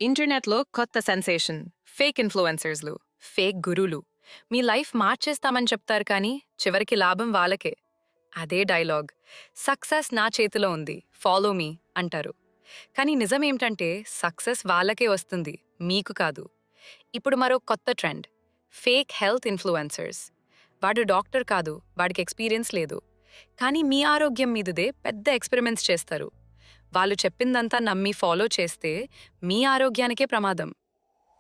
ఇంటర్నెట్లో కొత్త sensation fake ఇన్ఫ్లుయెన్సర్స్లు fake గురువులు మీ లైఫ్ మార్చేస్తామని చెప్తారు కానీ చివరికి లాభం వాళ్ళకే. అదే డైలాగ్, సక్సెస్ నా చేతిలో ఉంది, ఫాలో మీ అంటారు. కానీ నిజమేమిటంటే సక్సెస్ వాళ్ళకే వస్తుంది, మీకు కాదు. ఇప్పుడు మరో కొత్త ట్రెండ్, ఫేక్ హెల్త్ ఇన్ఫ్లుయెన్సర్స్. వాడు డాక్టర్ కాదు, వాడికి ఎక్స్పీరియన్స్ లేదు, కానీ మీ ఆరోగ్యం మీదదే పెద్ద ఎక్స్పెరిమెంట్స్ చేస్తారు. వాళ్ళు చెప్పిందంతా నమ్మి ఫాలో చేస్తే మీ ఆరోగ్యానికే ప్రమాదం.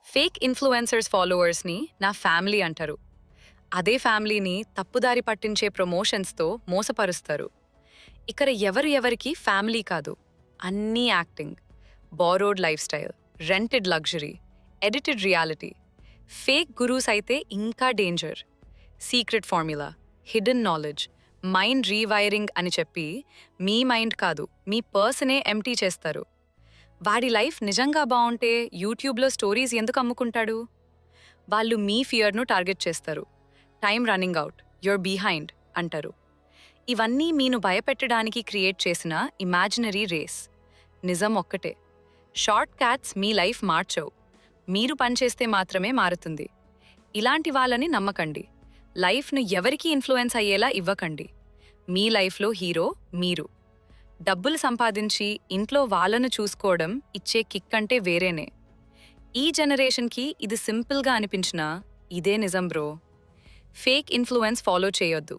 ఫేక్ ఇన్ఫ్లుయెన్సర్స్ ఫాలోవర్స్ని నా ఫ్యామిలీ అంటారు. అదే ఫ్యామిలీని తప్పుదారి పట్టించే ప్రమోషన్స్తో మోసపరుస్తారు. ఇక్కడ ఎవరికి ఫ్యామిలీ కాదు, అన్నీ acting, borrowed life style, rented luxury, edited reality. Fake gurus అయితే ఇంకా danger. Secret formula, hidden knowledge, mind rewiring అని చెప్పి మీ మైండ్ కాదు, మీ పర్సనే ఎంప్టీ చేస్తారు. వాడి లైఫ్ నిజంగా బావుంటే యూట్యూబ్లో స్టోరీస్ ఎందుకు అమ్ముకుంటాడు? వాళ్ళు మీ ఫియర్ను టార్గెట్ చేస్తారు. Time running out, you're behind అంటారు. ఇవన్నీ మీను భయపెట్టడానికి క్రియేట్ చేసిన ఇమాజినరీ రేస్. నిజం ఒక్కటే, షార్ట్ క్యాట్స్ మీ లైఫ్ మార్చవు, మీరు పనిచేస్తే మాత్రమే మారుతుంది. ఇలాంటి వాళ్ళని నమ్మకండి. లైఫ్ను ఎవరికి ఇన్ఫ్లుయెన్స్ అయ్యేలా ఇవ్వకండి. మీ లైఫ్లో హీరో మీరు. డబ్బులు సంపాదించి ఇంట్లో వాళ్ళను చూసుకోవడం ఇచ్చే కిక్ అంటే వేరేనే. ఈ జనరేషన్కి ఇది సింపుల్గా అనిపించినా ఇదే నిజం బ్రో. ఫేక్ ఇన్ఫ్లుయెన్స్ ఫాలో చేయొద్దు.